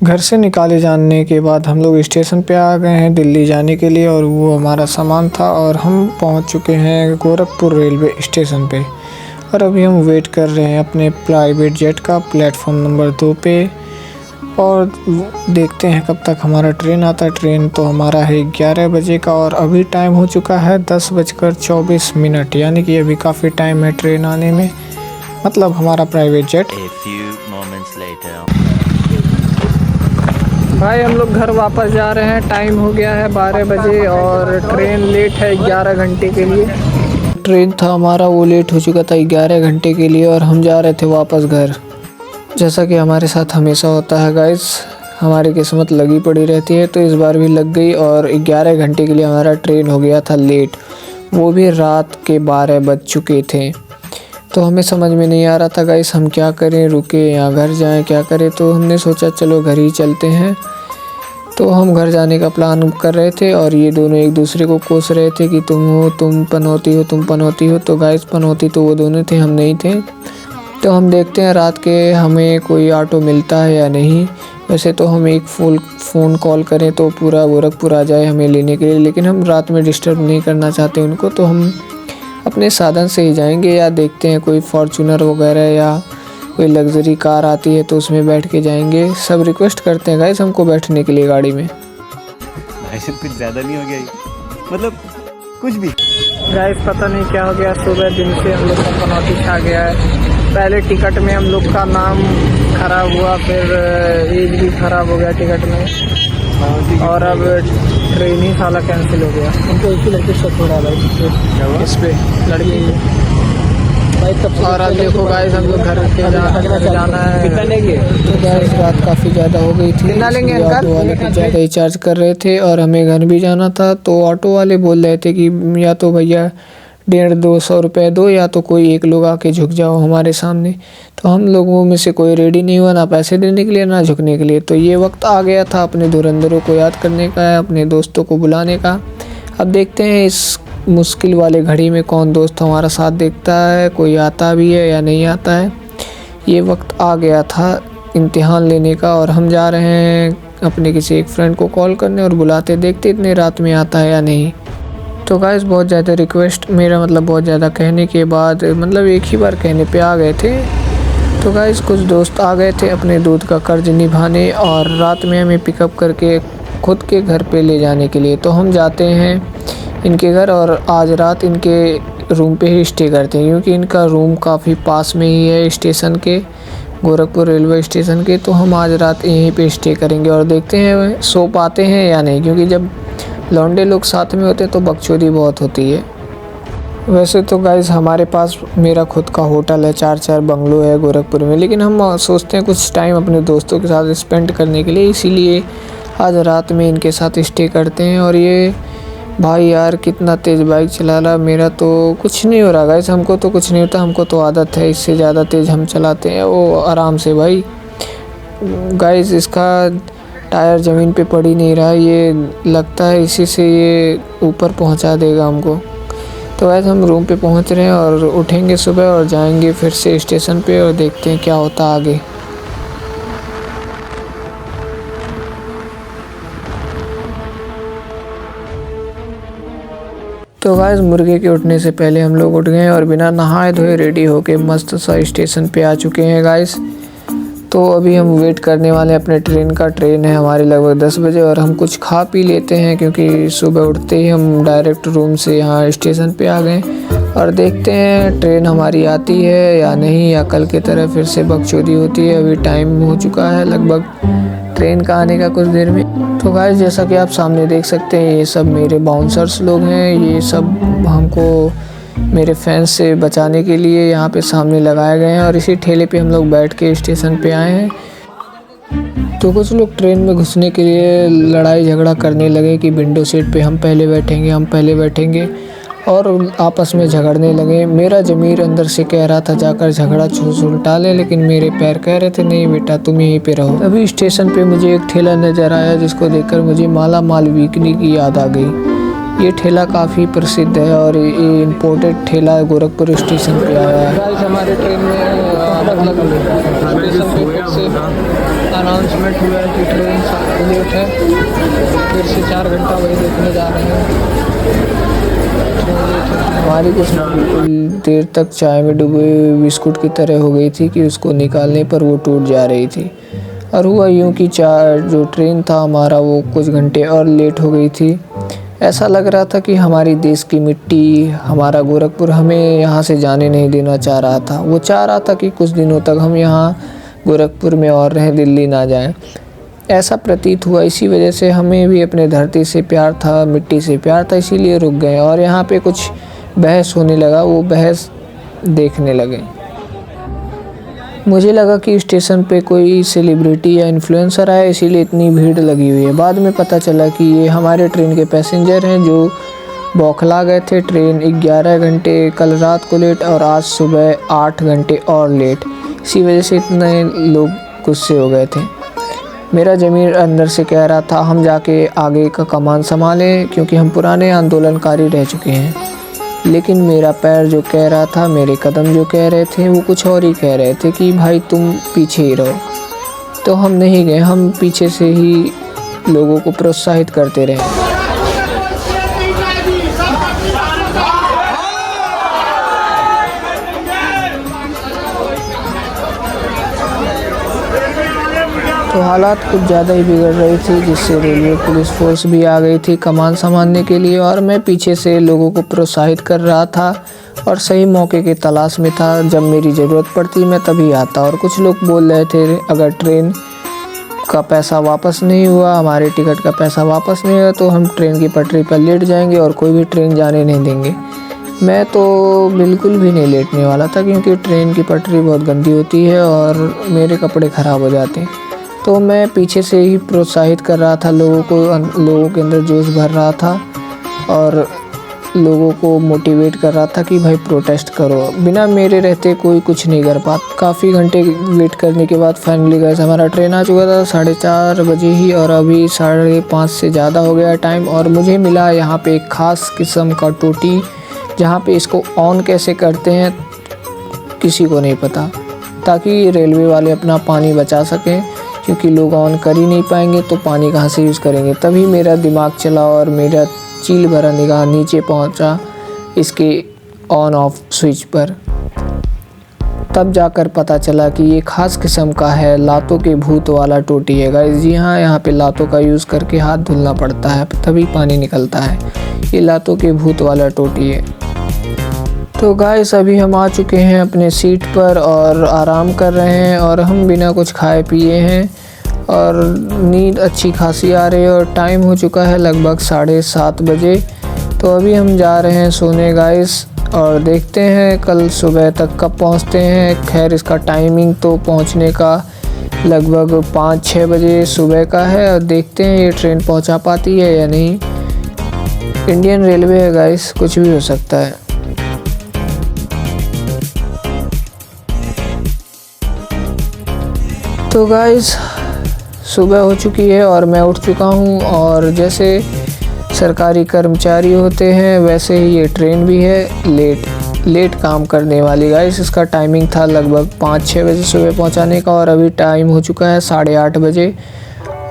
घर से निकाले जाने के बाद हम लोग स्टेशन पे आ गए हैं दिल्ली जाने के लिए, और वो हमारा सामान था और हम पहुंच चुके हैं गोरखपुर रेलवे स्टेशन पे। और अभी हम वेट कर रहे हैं अपने प्राइवेट जेट का प्लेटफॉर्म नंबर 2 पे, और देखते हैं कब तक हमारा ट्रेन आता है। ट्रेन तो हमारा है 11 बजे का, और अभी टाइम हो चुका है 10:24, यानी कि अभी काफ़ी टाइम है ट्रेन आने में, मतलब हमारा प्राइवेट जेट। भाई हम लोग घर वापस जा रहे हैं, टाइम हो गया है 12 बजे और ट्रेन लेट है 11 घंटे के लिए। ट्रेन था हमारा वो लेट हो चुका था 11 घंटे के लिए, और हम जा रहे थे वापस घर। जैसा कि हमारे साथ हमेशा होता है गाइस, हमारी किस्मत लगी पड़ी रहती है, तो इस बार भी लग गई और 11 घंटे के लिए हमारा ट्रेन हो गया था लेट, वो भी रात के 12 बज चुके थे। तो हमें समझ में नहीं आ रहा था गाइस हम क्या करें, रुके या घर जाएं, क्या करें। तो हमने सोचा चलो घर ही चलते हैं। तो हम घर जाने का प्लान कर रहे थे और ये दोनों एक दूसरे को कोस रहे थे कि तुम हो, तुम पनौती हो, तुम पनौती हो। तो गाइस पनौती तो वो दोनों थे, हम नहीं थे। तो हम देखते हैं रात के हमें कोई ऑटो मिलता है या नहीं। वैसे तो हम एक फ़ोन कॉल करें तो पूरा गोरखपुर आ जाए हमें लेने के लिए, लेकिन हम रात में डिस्टर्ब नहीं करना चाहते उनको, तो हम अपने साधन से ही जाएंगे, या देखते हैं कोई फॉर्च्यूनर वगैरह या कोई लग्जरी कार आती है तो उसमें बैठ के जाएंगे। सब रिक्वेस्ट करते हैं गाइस हमको बैठने के लिए गाड़ी में। भाई सब कुछ ज़्यादा नहीं हो गया, मतलब कुछ भी। गाइस पता नहीं क्या हो गया, सुबह दिन से हम लोग का पनौती छा गया है। पहले टिकट में हम लोग का नाम खराब हुआ, फिर एज भी खराब हो गया टिकट में, और अब ट्रेन ही साला कैंसिल हो गया। उनको एक ही लड़के शक हो रहा है इस पे लड़की भाई तब। और अब देखो गाइस हम लोग घर के जाना है। कितना लेंगे? तो गाइस रात काफ़ी ज़्यादा हो गई थी, ऑटो वाले कुछ ज़्यादा ही चार्ज कर रहे थे और हमें घर भी जाना था। तो ऑटो वाले बोल रहे थे कि या तो भैया 150-200 रुपये दो, या तो कोई एक लोग आके झुक जाओ हमारे सामने। तो हम लोगों में से कोई रेडी नहीं हुआ, ना पैसे देने के लिए ना झुकने के लिए। तो ये वक्त आ गया था अपने धुरंधरों को याद करने का, अपने दोस्तों को बुलाने का। अब देखते हैं इस मुश्किल वाले घड़ी में कौन दोस्त हमारा साथ देखता है, कोई आता भी है या नहीं आता है। ये वक्त आ गया था इम्तिहान लेने का, और हम जा रहे हैं अपने किसी एक फ्रेंड को कॉल करने और बुलाते, देखते इतने रात में आता है या नहीं। तो गाइस बहुत ज़्यादा रिक्वेस्ट, मेरा मतलब बहुत ज़्यादा कहने के बाद, मतलब एक ही बार कहने पे आ गए थे। तो गाइस कुछ दोस्त आ गए थे अपने दूध का कर्ज निभाने, और रात में हमें पिकअप करके खुद के घर पे ले जाने के लिए। तो हम जाते हैं इनके घर, और आज रात इनके रूम पे ही स्टे करते हैं, क्योंकि इनका रूम काफ़ी पास में ही है स्टेशन के, गोरखपुर रेलवे स्टेशन के। तो हम आज रात यहीं पे स्टे करेंगे और देखते हैं सो पाते हैं या नहीं, क्योंकि जब लौंडे लोग साथ में होते तो बकचोदी बहुत होती है। वैसे तो गाइस हमारे पास मेरा खुद का होटल है, 4 बंगलो है गोरखपुर में, लेकिन हम सोचते हैं कुछ टाइम अपने दोस्तों के साथ स्पेंड करने के लिए, इसीलिए आज रात में इनके साथ स्टे करते हैं। और ये भाई यार कितना तेज़ बाइक चला रहा, मेरा तो कुछ नहीं हो रहा गाइस, हमको तो कुछ नहीं होता, हमको तो आदत है, इससे ज़्यादा तेज़ हम चलाते हैं वो आराम से। भाई गाइस इसका टायर ज़मीन पे पड़ ही नहीं रहा, ये लगता है इसी से ये ऊपर पहुंचा देगा हमको। तो वैसे हम रूम पे पहुंच रहे हैं और उठेंगे सुबह और जाएंगे फिर से स्टेशन पे, और देखते हैं क्या होता आगे। तो गाइस मुर्गे के उठने से पहले हम लोग उठ गए और बिना नहाए धोए रेडी होके मस्त सा स्टेशन पे आ चुके हैं गाइस। तो अभी हम वेट करने वाले हैं अपने ट्रेन का। ट्रेन है हमारी लगभग 10 बजे, और हम कुछ खा पी लेते हैं, क्योंकि सुबह उठते ही हम डायरेक्ट रूम से यहाँ स्टेशन पे आ गए। और देखते हैं ट्रेन हमारी आती है या नहीं, या कल की तरह फिर से बकचोदी होती है। अभी टाइम हो चुका है लगभग ट्रेन का आने का कुछ देर में। तो गाइस जैसा कि आप सामने देख सकते हैं ये सब मेरे बाउंसर्स लोग हैं, ये सब हमको मेरे फैंस से बचाने के लिए यहाँ पे सामने लगाए गए हैं, और इसी ठेले पे हम लोग बैठ के स्टेशन पे आए हैं। तो कुछ लोग ट्रेन में घुसने के लिए लड़ाई झगड़ा करने लगे कि विंडो सीट पे हम पहले बैठेंगे, हम पहले बैठेंगे, और आपस में झगड़ने लगे। मेरा ज़मीर अंदर से कह रहा था जाकर झगड़ा सुलटा ले, लेकिन मेरे पैर कह रहे थे नहीं बेटा तुम यहीं पे रहो। अभी स्टेशन पे मुझे एक ठेला नज़र आया जिसको देखकर मुझे माला माल बिकने की याद आ गई। ये ठेला काफ़ी प्रसिद्ध है और ये इम्पोर्टेड ठेला गोरखपुर स्टेशन पे आया है। गाइस हमारे ट्रेन में स्टेशन पे फिर से अनाउंसमेंट हुआ है कि ट्रेन लेट है। फिर से 4 घंटा वही देखने जा रहे हैं। हमारी किस्मत बिल्कुल देर तक चाय में डूबे बिस्कुट की तरह हो गई थी कि उसको निकालने पर वो टूट जा रही थी। और हुआ यूँ कि जो ट्रेन था हमारा वो कुछ घंटे और लेट हो गई थी। ऐसा लग रहा था कि हमारी देश की मिट्टी, हमारा गोरखपुर हमें यहाँ से जाने नहीं देना चाह रहा था। वो चाह रहा था कि कुछ दिनों तक हम यहाँ गोरखपुर में और रहें, दिल्ली ना जाएं। ऐसा प्रतीत हुआ। इसी वजह से हमें भी अपने धरती से प्यार था, मिट्टी से प्यार था, इसीलिए रुक गए और यहाँ पे कुछ बहस होने लगा। वो बहस देखने लगे। मुझे लगा कि स्टेशन पे कोई सेलिब्रिटी या इन्फ्लुएंसर आया, इसीलिए इतनी भीड़ लगी हुई है। बाद में पता चला कि ये हमारे ट्रेन के पैसेंजर हैं जो बौखला गए थे। ट्रेन 11 घंटे कल रात को लेट और आज सुबह 8 घंटे और लेट। इसी वजह से इतने लोग गुस्से हो गए थे। मेरा ज़मीर अंदर से कह रहा था हम जाके आगे का कमान संभालें, क्योंकि हम पुराने आंदोलनकारी रह चुके हैं। लेकिन मेरा पैर जो कह रहा था, मेरे कदम जो कह रहे थे, वो कुछ और ही कह रहे थे कि भाई तुम पीछे ही रहो। तो हम नहीं गए, हम पीछे से ही लोगों को प्रोत्साहित करते रहे। तो हालात कुछ ज़्यादा ही बिगड़ रही थी, जिससे रेलवे पुलिस फोर्स भी आ गई थी कमान संभालने के लिए। और मैं पीछे से लोगों को प्रोत्साहित कर रहा था और सही मौके की तलाश में था। जब मेरी ज़रूरत पड़ती मैं तभी आता। और कुछ लोग बोल रहे थे अगर ट्रेन का पैसा वापस नहीं हुआ, हमारे टिकट का पैसा वापस नहीं हुआ, तो हम ट्रेन की पटरी पर लेट जाएंगे और कोई भी ट्रेन जाने नहीं देंगे। मैं तो बिल्कुल भी नहीं लेटने वाला था, क्योंकि ट्रेन की पटरी बहुत गंदी होती है और मेरे कपड़े ख़राब हो जाते हैं। तो मैं पीछे से ही प्रोत्साहित कर रहा था लोगों को, लोगों के अंदर जोश भर रहा था और लोगों को मोटिवेट कर रहा था कि भाई प्रोटेस्ट करो। बिना मेरे रहते कोई कुछ नहीं कर पाता। काफ़ी घंटे वेट करने के बाद फाइनली गए, हमारा ट्रेन आ चुका था 4:30 बजे ही और अभी 5:30 से ज़्यादा हो गया टाइम। और मुझे मिला यहाँ पे एक ख़ास किस्म का टोटी, जहाँ पे इसको ऑन कैसे करते हैं किसी को नहीं पता, ताकि रेलवे वाले अपना पानी बचा सकें, क्योंकि लोग ऑन कर ही नहीं पाएंगे तो पानी कहाँ से यूज़ करेंगे। तभी मेरा दिमाग चला और मेरा चील भरा निगाह नीचे पहुँचा इसके ऑन ऑफ स्विच पर। तब जाकर पता चला कि ये ख़ास किस्म का है, लातों के भूत वाला टोटी है गाइस। जी हाँ, यहाँ पे लातों का यूज़ करके हाथ धुलना पड़ता है तभी पानी निकलता है। ये लातों के भूत वाला टोटी है। तो गाइस अभी हम आ चुके हैं अपने सीट पर और आराम कर रहे हैं और हम बिना कुछ खाए पिए हैं और नींद अच्छी खासी आ रही है और टाइम हो चुका है लगभग 7:30 बजे। तो अभी हम जा रहे हैं सोने गाइस और देखते हैं कल सुबह तक कब पहुंचते हैं। खैर इसका टाइमिंग तो पहुंचने का लगभग 5-6 बजे सुबह का है और देखते हैं ये ट्रेन पहुंचा पाती है या नहीं। इंडियन रेलवे है गाइस, कुछ भी हो सकता है। तो गाइस सुबह हो चुकी है और मैं उठ चुका हूँ और जैसे सरकारी कर्मचारी होते हैं वैसे ही ये ट्रेन भी है लेट काम करने वाली गाइस। इसका टाइमिंग था लगभग 5-6 बजे सुबह पहुँचाने का और अभी टाइम हो चुका है 8:30 बजे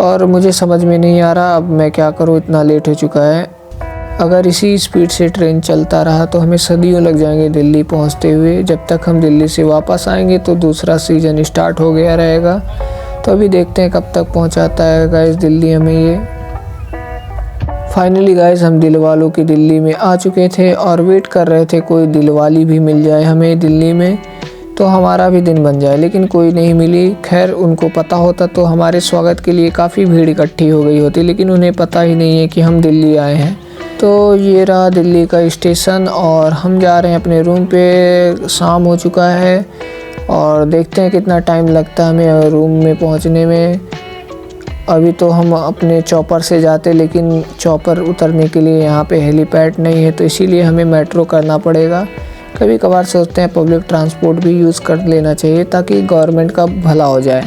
और मुझे समझ में नहीं आ रहा अब मैं क्या करूँ, इतना लेट हो चुका है। अगर इसी स्पीड से ट्रेन चलता रहा तो हमें सदियों लग जाएंगे दिल्ली पहुंचते हुए। जब तक हम दिल्ली से वापस आएंगे तो दूसरा सीज़न स्टार्ट हो गया रहेगा। तो अभी देखते हैं कब तक पहुंचाता है गाइस दिल्ली हमें ये। फाइनली गाइस हम दिलवालों की दिल्ली में आ चुके थे और वेट कर रहे थे कोई दिलवाली भी मिल जाए हमें दिल्ली में तो हमारा भी दिन बन जाए, लेकिन कोई नहीं मिली। खैर उनको पता होता तो हमारे स्वागत के लिए काफ़ी भीड़ इकट्ठी हो गई होती, लेकिन उन्हें पता ही नहीं है कि हम दिल्ली आए हैं। तो ये रहा दिल्ली का स्टेशन और हम जा रहे हैं अपने रूम पे। शाम हो चुका है और देखते हैं कितना टाइम लगता है हमें रूम में पहुंचने में। अभी तो हम अपने चॉपर से जाते, लेकिन चॉपर उतरने के लिए यहाँ पे हेलीपैड नहीं है तो इसीलिए हमें मेट्रो करना पड़ेगा। कभी कभार सोचते हैं पब्लिक ट्रांसपोर्ट भी यूज़ कर लेना चाहिए ताकि गवर्नमेंट का भला हो जाए।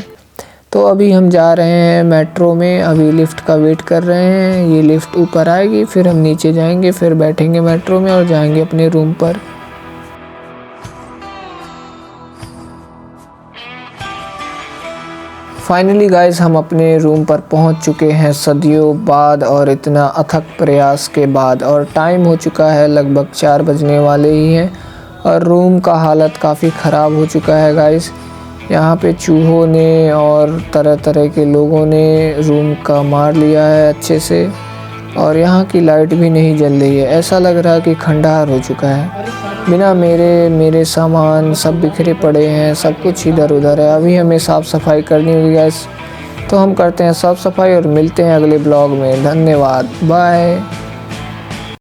तो अभी हम जा रहे हैं मेट्रो में, अभी लिफ्ट का वेट कर रहे हैं। ये लिफ्ट ऊपर आएगी, फिर हम नीचे जाएंगे, फिर बैठेंगे मेट्रो में और जाएंगे अपने रूम पर। फाइनली गाइस हम अपने रूम पर पहुंच चुके हैं सदियों बाद और इतना अथक प्रयास के बाद, और टाइम हो चुका है लगभग 4 बजने वाले ही हैं और रूम का हालत काफ़ी ख़राब हो चुका है गाइस। यहाँ पे चूहों ने और तरह तरह के लोगों ने रूम का मार लिया है अच्छे से, और यहाँ की लाइट भी नहीं जल रही है। ऐसा लग रहा है कि खंडहर हो चुका है। बिना मेरे सामान सब बिखरे पड़े हैं, सब कुछ इधर उधर है। अभी हमें साफ़ सफाई करनी होगी गाइस, तो हम करते हैं साफ़ सफाई और मिलते हैं अगले ब्लॉग में। धन्यवाद, बाय।